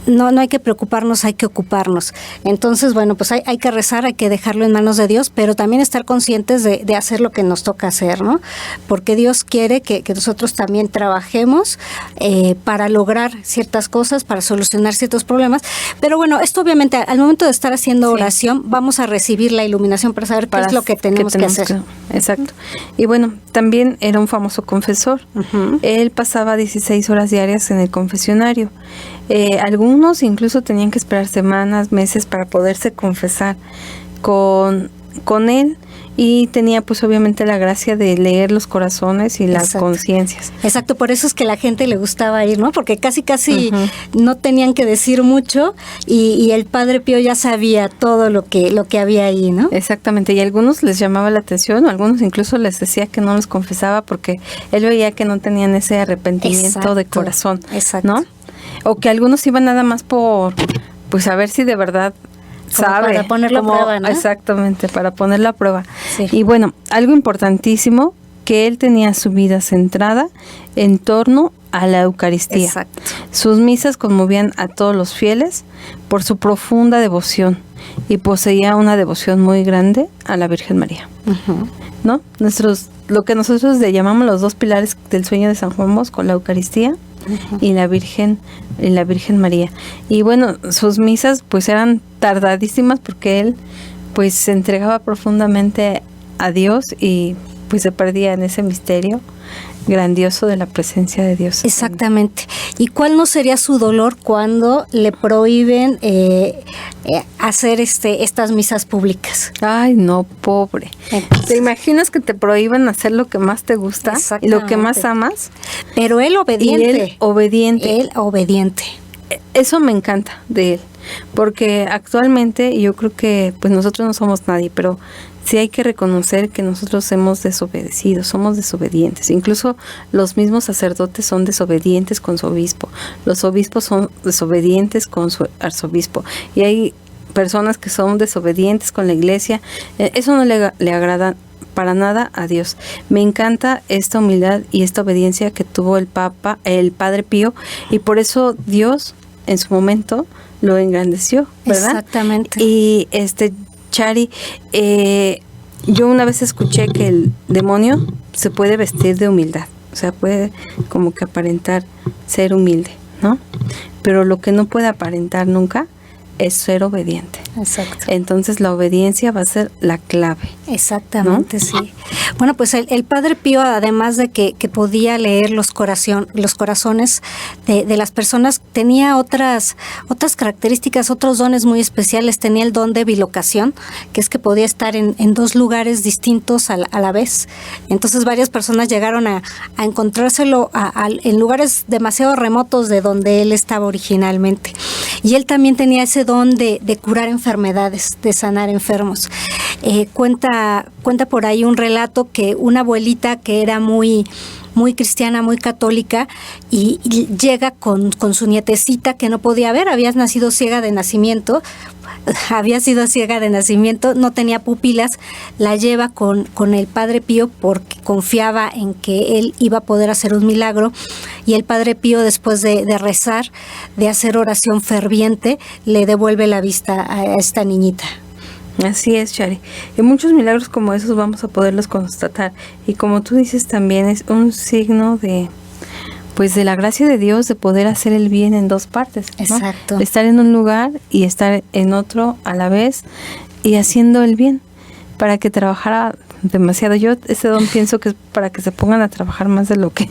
D: no hay que preocuparnos, hay que ocuparnos. Entonces, bueno, pues hay que rezar, hay que dejarlo en manos de Dios, pero también estar conscientes de hacer lo que nos toca hacer, ¿no? Porque Dios quiere que nosotros también trabajemos para lograr ciertas cosas, para solucionar ciertos problemas. Pero bueno, esto obviamente, al momento de estar haciendo oración, vamos a recibir la iluminación para saber qué es lo que tenemos que hacer.
C: Exacto. Y bueno, también era un famoso confesor. Uh-huh. Él pasaba 16 horas diarias en el confesionario. Algunos incluso tenían que esperar semanas, meses para poderse confesar con él, y tenía pues obviamente la gracia de leer los corazones y las conciencias.
D: Exacto, por eso es que la gente le gustaba ir, ¿no? Porque casi no tenían que decir mucho y el Padre Pío ya sabía todo lo que había ahí, ¿no?
C: Exactamente, y a algunos les llamaba la atención, o algunos incluso les decía que no los confesaba porque él veía que no tenían ese arrepentimiento de corazón, ¿no? O que algunos iban nada más por pues a ver si de verdad sabe.
D: Para ponerlo a prueba, ¿no?
C: Exactamente, para ponerlo a prueba.
D: Sí.
C: Y bueno, algo importantísimo, que él tenía su vida centrada en torno a la Eucaristía.
D: Exacto.
C: Sus misas conmovían a todos los fieles por su profunda devoción, y poseía una devoción muy grande a la Virgen María. Uh-huh. ¿No? Lo que nosotros le llamamos los 2 pilares del sueño de San Juan Bosco, la Eucaristía y la Virgen María. Y bueno, sus misas pues eran tardadísimas porque él pues se entregaba profundamente a Dios y pues se perdía en ese misterio grandioso de la presencia de Dios.
D: Exactamente. ¿Y cuál no sería su dolor cuando le prohíben hacer estas misas públicas?
C: Ay, no, pobre. Entonces, ¿te imaginas que te prohíban hacer lo que más te gusta y lo que más amas?
D: Pero él obediente.
C: Él obediente. Eso me encanta de él, porque actualmente yo creo que pues nosotros no somos nadie, pero sí hay que reconocer que nosotros hemos desobedecido, somos desobedientes. Incluso los mismos sacerdotes son desobedientes con su obispo. Los obispos son desobedientes con su arzobispo. Y hay personas que son desobedientes con la iglesia. Eso no le agrada para nada a Dios. Me encanta esta humildad y esta obediencia que tuvo el Padre Pío, y por eso Dios en su momento lo engrandeció, ¿verdad?
D: Exactamente.
C: Y Chari, yo una vez escuché que el demonio se puede vestir de humildad, o sea, puede como que aparentar ser humilde, ¿no? Pero lo que no puede aparentar nunca es ser obediente.
D: Exacto.
C: Entonces la obediencia va a ser la clave.
D: Exactamente, ¿no? Sí. Bueno, pues el Padre Pío, además de que podía leer los corazones de las personas, tenía otras características, otros dones muy especiales. Tenía el don de bilocación, que es que podía estar en 2 lugares distintos a la vez. Entonces varias personas llegaron a encontrárselo en lugares demasiado remotos de donde él estaba originalmente. Y él también tenía ese don de curar enfermedades, de sanar enfermos. Cuenta por ahí un relato que una abuelita que era muy cristiana, muy católica, y llega con su nietecita que no podía ver, había sido ciega de nacimiento, no tenía pupilas, la lleva con el Padre Pío porque confiaba en que él iba a poder hacer un milagro, y el Padre Pío, después de rezar, de hacer oración ferviente, le devuelve la vista a esta niñita.
C: Así es, Chari. Y muchos milagros como esos vamos a poderlos constatar. Y como tú dices, también es un signo de la gracia de Dios de poder hacer el bien en 2 partes, ¿no?
D: Exacto.
C: De estar en un lugar y estar en otro a la vez y haciendo el bien, para que trabajara demasiado. Yo ese don pienso que es para que se pongan a trabajar más de lo que,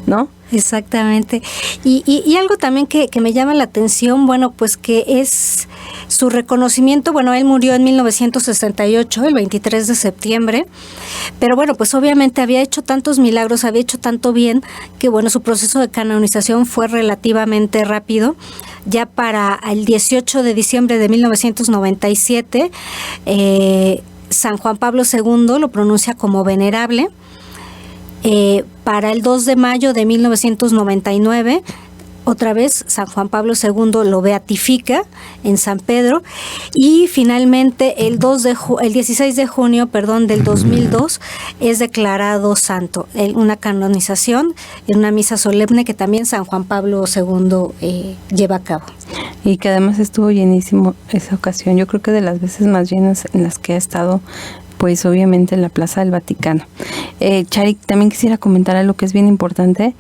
C: ¿no?
D: Exactamente. Y algo también que me llama la atención, bueno, pues que es su reconocimiento. Bueno, él murió en 1968, el 23 de septiembre, pero bueno, pues obviamente había hecho tantos milagros, había hecho tanto bien, que bueno, su proceso de canonización fue relativamente rápido. Ya para el 18 de diciembre de 1997, San Juan Pablo II lo pronuncia como venerable. Para el 2 de mayo de 1999 otra vez San Juan Pablo II lo beatifica en San Pedro, y finalmente el 16 de junio del 2002 es declarado santo, una canonización en una misa solemne que también San Juan Pablo II lleva a cabo.
C: Y que además estuvo llenísimo esa ocasión. Yo creo que de las veces más llenas en las que ha estado, pues obviamente en la Plaza del Vaticano. Chari, también quisiera comentar algo que es bien importante,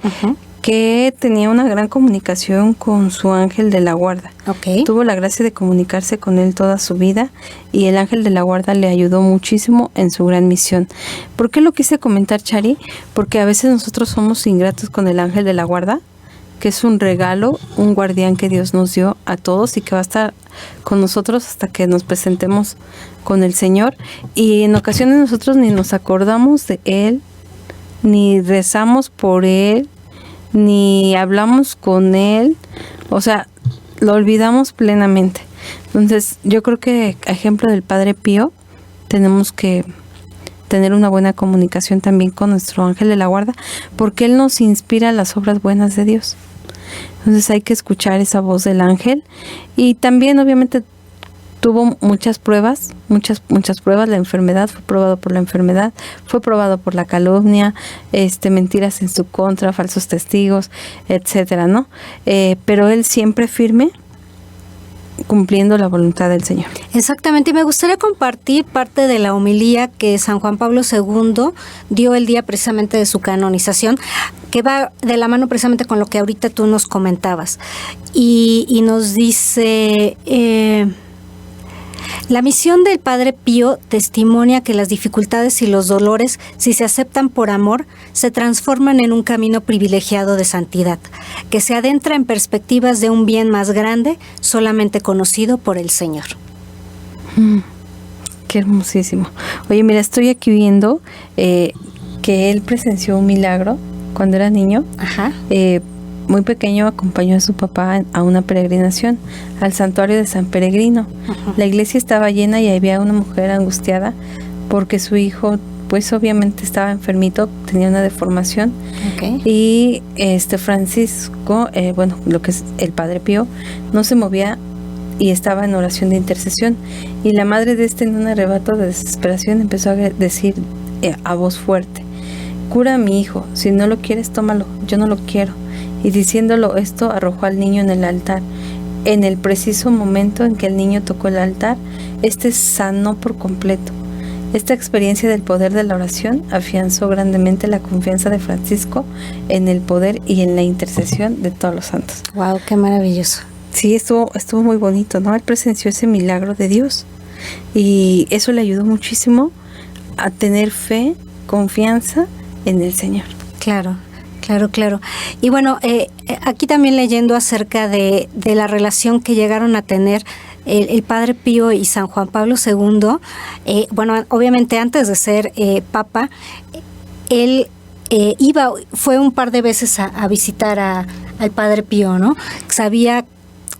C: que tenía una gran comunicación con su ángel de la guarda.
D: Okay.
C: Tuvo la gracia de comunicarse con él toda su vida, y el ángel de la guarda le ayudó muchísimo en su gran misión. ¿Por qué lo quise comentar, Chari? Porque a veces nosotros somos ingratos con el ángel de la guarda, que es un regalo, un guardián que Dios nos dio a todos y que va a estar con nosotros hasta que nos presentemos con el Señor. Y en ocasiones nosotros ni nos acordamos de Él, ni rezamos por Él, ni hablamos con Él, o sea, lo olvidamos plenamente. Entonces, yo creo que, a ejemplo del Padre Pío, tenemos que tener una buena comunicación también con nuestro ángel de la guarda, porque él nos inspira las obras buenas de Dios. Entonces hay que escuchar esa voz del ángel. Y también obviamente tuvo muchas pruebas, muchas pruebas. La enfermedad, fue probado por la enfermedad, fue probado por la calumnia, mentiras en su contra, falsos testigos, etcétera, ¿no? Pero él siempre firme, cumpliendo la voluntad del Señor.
D: Exactamente, y me gustaría compartir parte de la homilía que San Juan Pablo II dio el día precisamente de su canonización, que va de la mano precisamente con lo que ahorita tú nos comentabas, y nos dice... La misión del Padre Pío testimonia que las dificultades y los dolores, si se aceptan por amor, se transforman en un camino privilegiado de santidad, que se adentra en perspectivas de un bien más grande, solamente conocido por el Señor.
C: Qué hermosísimo. Oye, mira, estoy aquí viendo que él presenció un milagro cuando era niño.
D: Ajá.
C: Muy pequeño acompañó a su papá a una peregrinación al santuario de San Peregrino. Uh-huh. La iglesia estaba llena y había una mujer angustiada porque su hijo, pues obviamente estaba enfermito, tenía una deformación. Okay. Y Francisco, lo que es el Padre Pío, no se movía y estaba en oración de intercesión. Y la madre de en un arrebato de desesperación empezó a decir a voz fuerte: cura a mi hijo, si no lo quieres, tómalo, yo no lo quiero. Y diciéndolo esto, arrojó al niño en el altar. En el preciso momento en que el niño tocó el altar, sanó por completo. Esta experiencia del poder de la oración afianzó grandemente la confianza de Francisco en el poder y en la intercesión de todos los santos.
D: ¡Wow! ¡Qué maravilloso!
C: Sí, estuvo muy bonito, ¿no? Él presenció ese milagro de Dios y eso le ayudó muchísimo a tener fe, confianza en el Señor.
D: Claro. Y bueno, aquí también leyendo acerca de la relación que llegaron a tener el Padre Pío y San Juan Pablo II, obviamente antes de ser Papa, él fue un par de veces a visitar al Padre Pío, ¿no?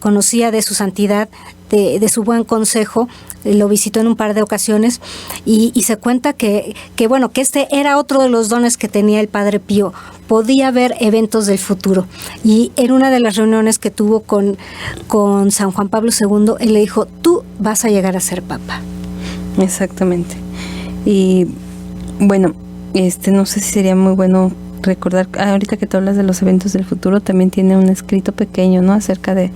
D: Conocía de su santidad, de su buen consejo, lo visitó en un par de ocasiones y se cuenta que era otro de los dones que tenía el Padre Pío. Podía ver eventos del futuro, y en una de las reuniones que tuvo con San Juan Pablo II, él le dijo: tú vas a llegar a ser Papa.
C: Exactamente. Y bueno, no sé si sería muy bueno recordar, ahorita que tú hablas de los eventos del futuro, también tiene un escrito pequeño, ¿no?, acerca de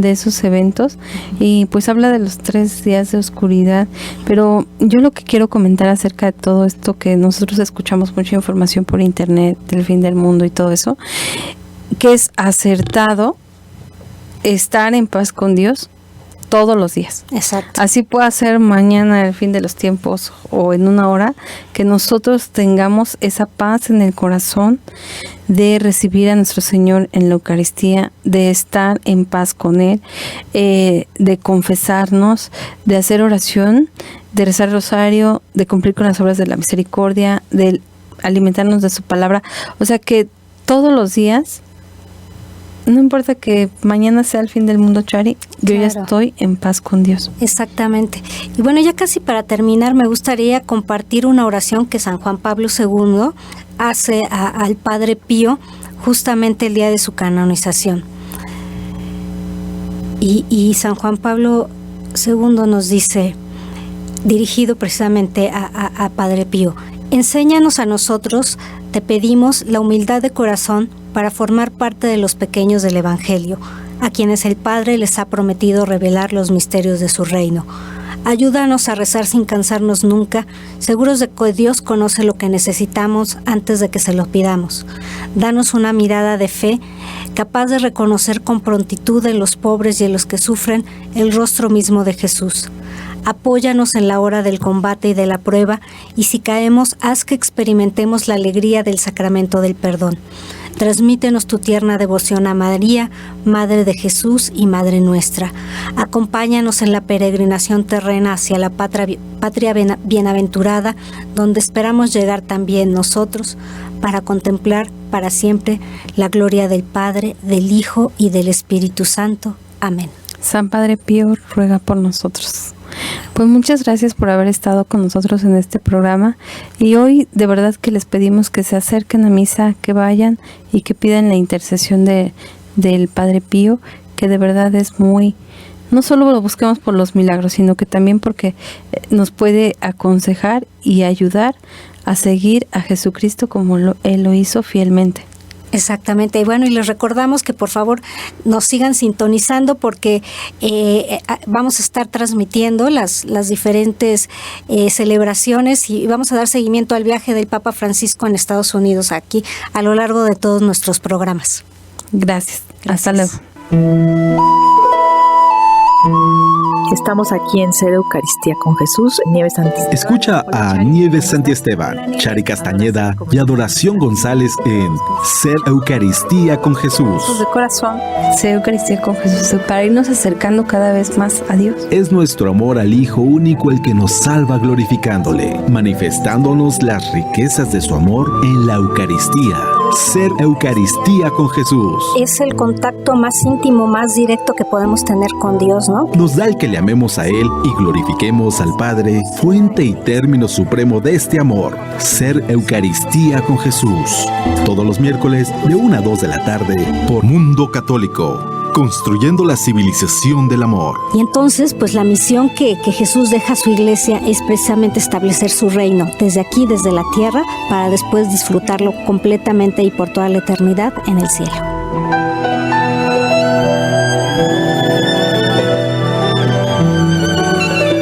C: esos eventos, y pues habla de los 3 días de oscuridad. Pero yo lo que quiero comentar acerca de todo esto, que nosotros escuchamos mucha información por internet del fin del mundo y todo eso, que es acertado estar en paz con Dios todos los días.
D: Exacto.
C: Así pueda ser mañana el fin de los tiempos o en una hora, que nosotros tengamos esa paz en el corazón de recibir a nuestro Señor en la Eucaristía, de estar en paz con Él, de confesarnos, de hacer oración, de rezar el rosario, de cumplir con las obras de la misericordia, de alimentarnos de su palabra. O sea que todos los días, no importa que mañana sea el fin del mundo, Chari, yo ya estoy en paz con Dios.
D: Exactamente. Y bueno, ya casi para terminar, me gustaría compartir una oración que San Juan Pablo II hace al Padre Pío justamente el día de su canonización. Y San Juan Pablo II nos dice, dirigido precisamente a Padre Pío, enséñanos a nosotros, te pedimos, la humildad de corazón para formar parte de los pequeños del Evangelio, a quienes el Padre les ha prometido revelar los misterios de su reino. Ayúdanos a rezar sin cansarnos nunca, seguros de que Dios conoce lo que necesitamos antes de que se lo pidamos. Danos una mirada de fe, capaz de reconocer con prontitud en los pobres y en los que sufren el rostro mismo de Jesús. Apóyanos en la hora del combate y de la prueba, y si caemos, haz que experimentemos la alegría del sacramento del perdón. Transmítenos tu tierna devoción a María, Madre de Jesús y Madre nuestra. Acompáñanos en la peregrinación terrena hacia la patria bienaventurada, donde esperamos llegar también nosotros, para contemplar para siempre la gloria del Padre, del Hijo y del Espíritu Santo. Amén.
C: San Padre Pío, ruega por nosotros. Pues muchas gracias por haber estado con nosotros en este programa, y hoy de verdad que les pedimos que se acerquen a misa, que vayan y que pidan la intercesión del Padre Pío, que de verdad es muy, no solo lo busquemos por los milagros, sino que también porque nos puede aconsejar y ayudar a seguir a Jesucristo como Él lo hizo fielmente.
D: Exactamente, y bueno, y les recordamos que por favor nos sigan sintonizando, porque vamos a estar transmitiendo las diferentes celebraciones, y vamos a dar seguimiento al viaje del Papa Francisco en Estados Unidos aquí a lo largo de todos nuestros programas.
C: Gracias. Hasta luego.
A: Estamos aquí en Ser Eucaristía con Jesús, Nieves Santiesteban.
B: Escucha a Nieves Santiesteban, Chari Castañeda y Adoración González en Ser Eucaristía con Jesús.
C: De corazón, Ser Eucaristía con Jesús, para irnos acercando cada vez más a Dios.
B: Es nuestro amor al Hijo único el que nos salva glorificándole, manifestándonos las riquezas de su amor en la Eucaristía. Ser Eucaristía con Jesús.
D: Es el contacto más íntimo, más directo que podemos tener con Dios, ¿no?
B: Nos da el que le amemos a Él y glorifiquemos al Padre, fuente y término supremo de este amor. Ser Eucaristía con Jesús. Todos los miércoles de 1 a 2 de la tarde por Mundo Católico. Construyendo la civilización del amor.
D: Y entonces, pues la misión que Jesús deja a su iglesia es precisamente establecer su reino, desde aquí, desde la tierra, para después disfrutarlo completamente y por toda la eternidad en el cielo.